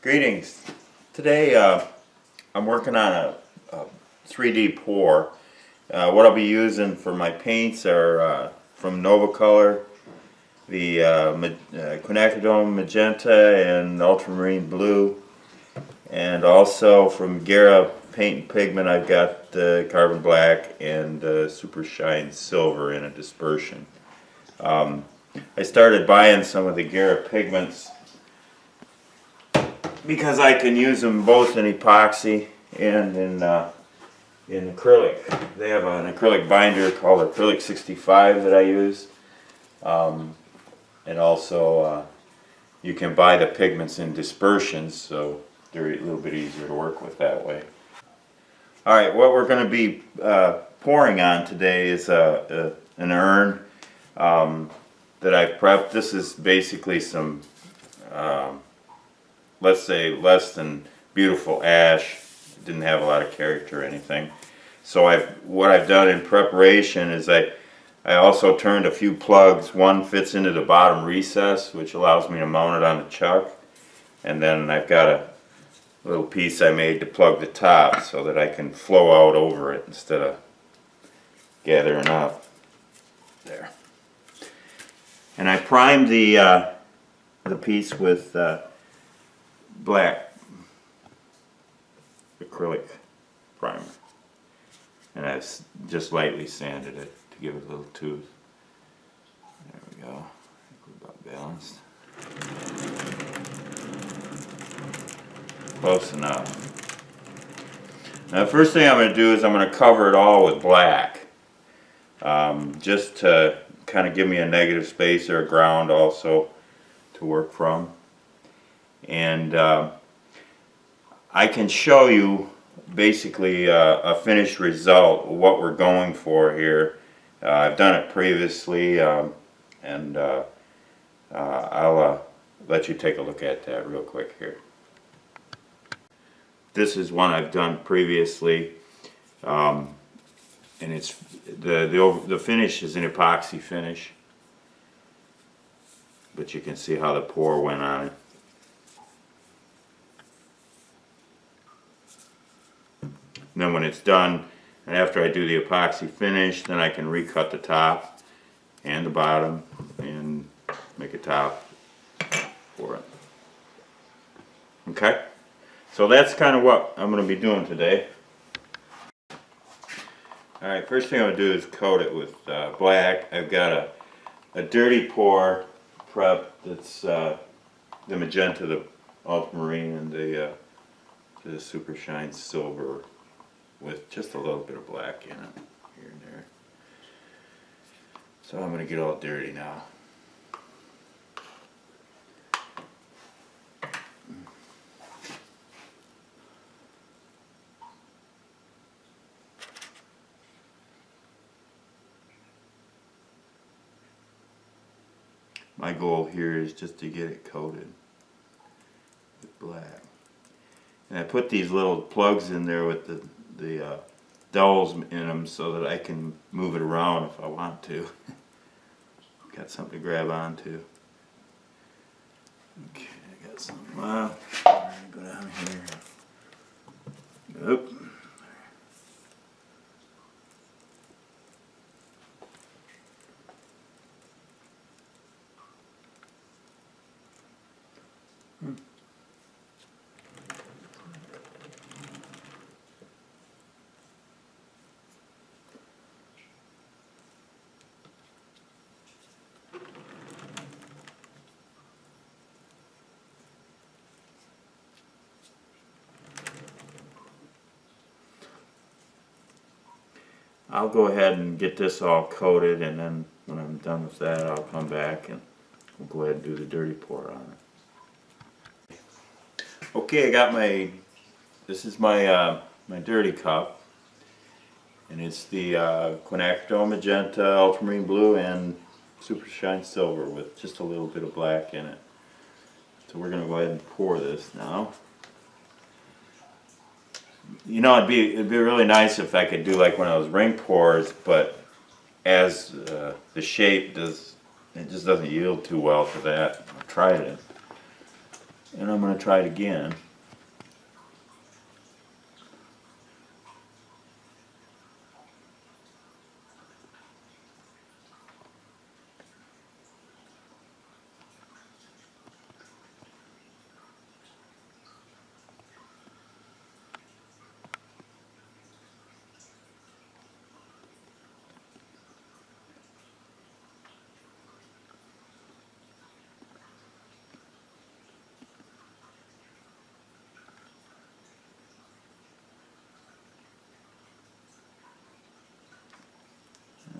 Greetings. Today I'm working on a 3D pour. What I'll be using for my paints are from Nova Color, the quinacridone magenta and ultramarine blue, and also from Gara paint and pigment I've got the carbon black and super shine silver in a dispersion. I started buying some of the Gara pigments because I can use them both in epoxy and in acrylic. They have an acrylic binder called Acrylic 65 that I use, and also you can buy the pigments in dispersions, so they're a little bit easier to work with that way. Alright, what we're going to be pouring on today is an urn that I've prepped. This is basically some let's say less than beautiful ash. It didn't have a lot of character or anything. So what I've done in preparation is I also turned a few plugs. One fits into the bottom recess, which allows me to mount it on the chuck, and then I've got a little piece I made to plug the top so that I can flow out over it instead of gathering up there. And I primed the piece with Black Acrylic Primer, and I've just lightly sanded it to give it a little tooth. There we go. I think we're about balanced. Close enough. Now the first thing I'm going to do is I'm going to cover it all with black, just to kind of give me a negative space or a ground also to work from. And I can show you basically a finished result of what we're going for here. I've done it previously, and I'll let you take a look at that real quick here. This is one I've done previously, and it's the finish is an epoxy finish, but you can see how the pour went on it. And then when it's done, and after I do the epoxy finish, then I can recut the top and the bottom and make a top for it. Okay? So that's kind of what I'm going to be doing today. Alright, first thing I'm going to do is coat it with black. I've got a dirty pour prep that's the magenta, the ultramarine, and the super shine silver with just a little bit of black in it here and there. So I'm going to get all dirty now. My goal here is just to get it coated with black. And I put these little plugs in there with the dowels in them so that I can move it around if I want to. Got something to grab onto. Okay, I got something. Well, I'm going to go down here. Oop. I'll go ahead and get this all coated, and then when I'm done with that I'll come back and we'll go ahead and do the dirty pour on it. Okay, I got this is my dirty cup, and it's the quinacridone magenta, ultramarine blue, and super shine silver with just a little bit of black in it. So we're going to go ahead and pour this now. You know, it'd be really nice if I could do like one of those ring pours, but as the shape does, it just doesn't yield too well for that. I've tried it. And I'm going to try it again.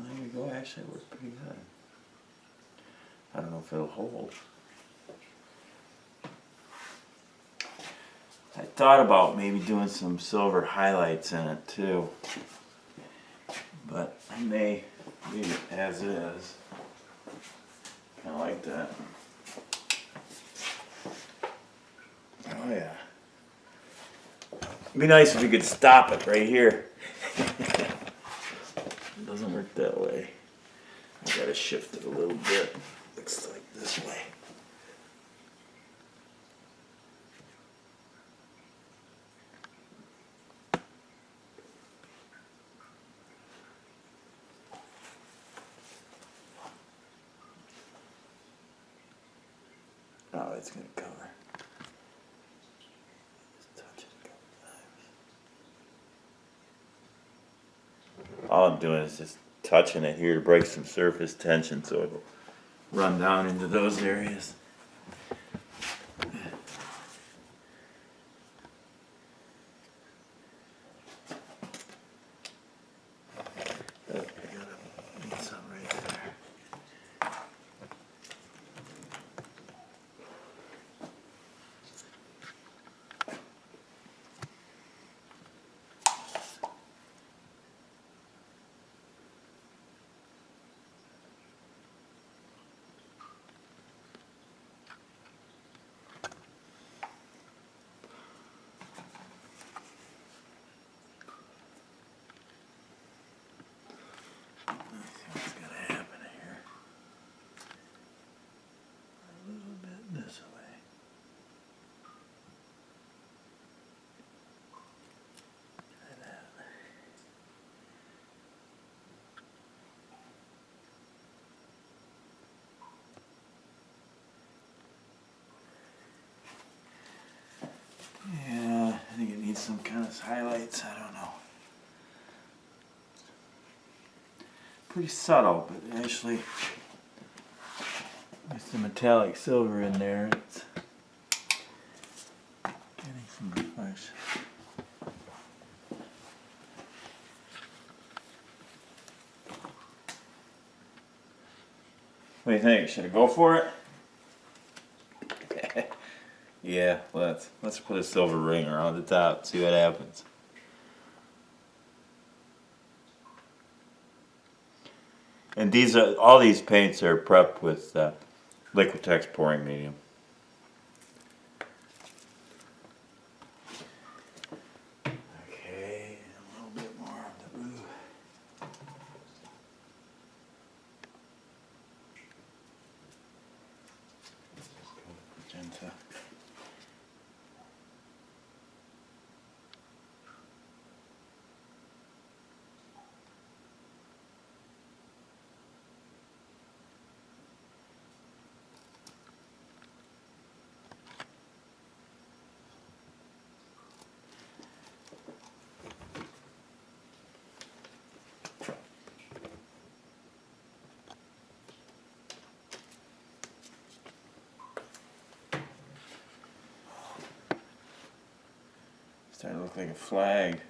There you go, actually it worked pretty good. I don't know if it'll hold. I thought about maybe doing some silver highlights in it too, but I may leave it as is. Kind of like that. Oh yeah. It'd be nice if we could stop it right here. It doesn't work that way. I gotta shift it a little bit. Looks like this way. Oh, it's gonna cover. Just touch it a couple times. All I'm doing is just touching it here to break some surface tension so it'll run down into those areas. Oh, I gotta need some right there. What's gonna happen here? A little bit this way. Like that. Yeah, I think it needs some kind of highlights. I don't know. Pretty subtle, but actually with the metallic silver in there, it's getting some reflection. What do you think? Should I go for it? Yeah, let's put a silver ring around the top, see what happens. And all these paints are prepped with Liquitex pouring medium. Okay, a little bit more of the blue. Magenta. Starting to look like a flag.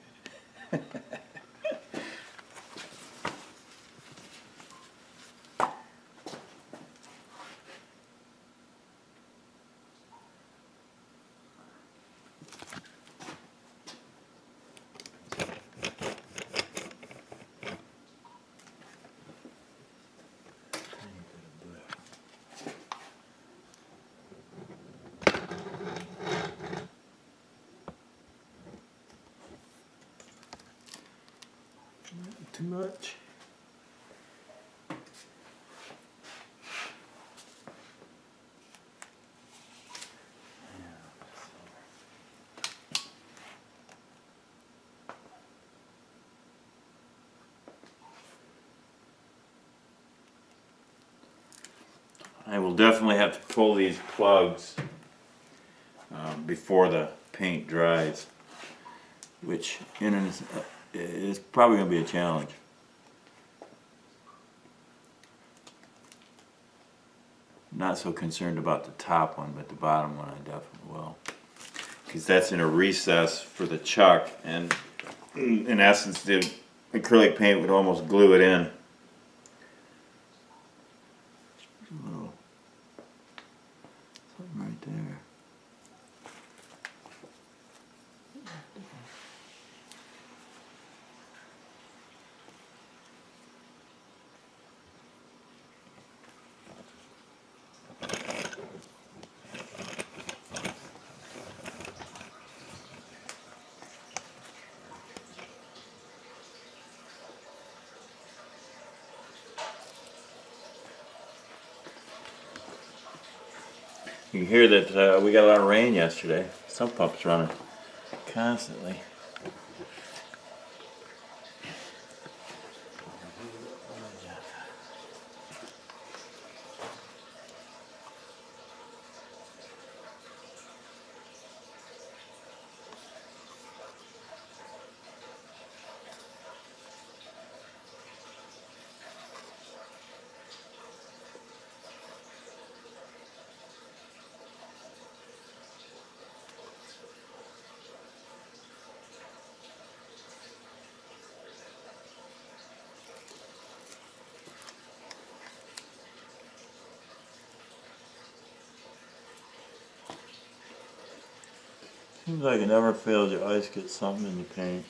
Not too much. definitely have to pull these plugs before the paint dries, which is probably going to be a challenge. Not so concerned about the top one, but the bottom one I definitely will, because that's in a recess for the chuck, and in essence the acrylic paint would almost glue it in. Oh, something right there. You can hear that we got a lot of rain yesterday. Sump pump's running constantly. Seems like it never fails, your eyes get something in the paint.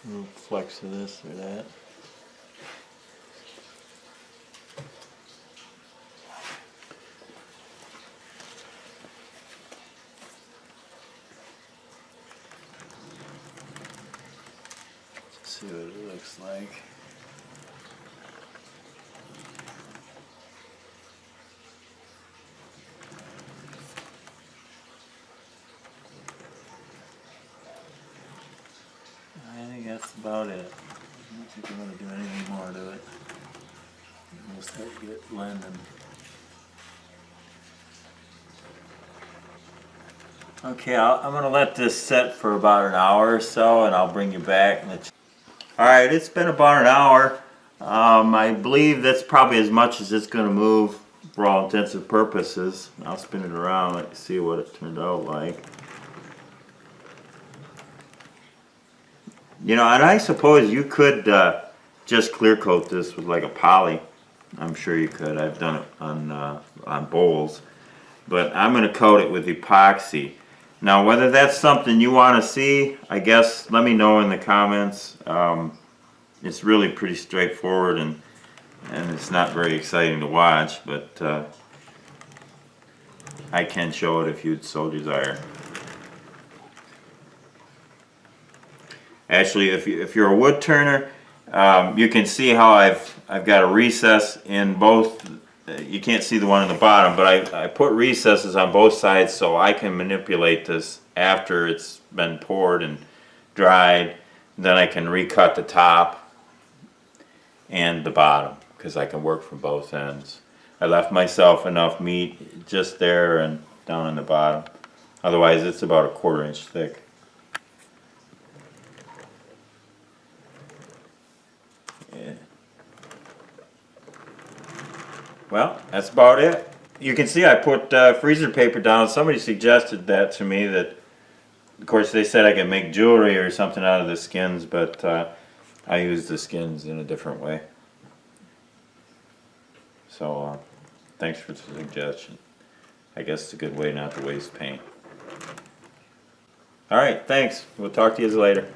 A little flecks of this or that. Let's see what it looks like. I think that's about it. I don't think I'm going to do anything more to it. We'll start to get blending. Okay, I'm going to let this set for about an hour or so, and I'll bring you back. Alright, it's been about an hour. I believe that's probably as much as it's going to move for all intents and purposes. I'll spin it around, let you see what it turned out like. You know, and I suppose you could just clear coat this with like a poly. I'm sure you could. I've done it on bowls. But I'm going to coat it with epoxy. Now, whether that's something you want to see, I guess let me know in the comments. It's really pretty straightforward, and it's not very exciting to watch, but I can show it if you'd so desire. Actually, if you're a wood turner, you can see how I've got a recess in both. You can't see the one in the bottom, but I put recesses on both sides so I can manipulate this after it's been poured and dried. Then I can recut the top and the bottom, because I can work from both ends. I left myself enough meat just there and down in the bottom. Otherwise it's about 1/4 inch thick. Yeah. Well, that's about it. You can see I put freezer paper down. Somebody suggested that to me, that of course they said I could make jewelry or something out of the skins, but I use the skins in a different way. So thanks for the suggestion. I guess it's a good way not to waste paint. Alright, thanks. We'll talk to you later.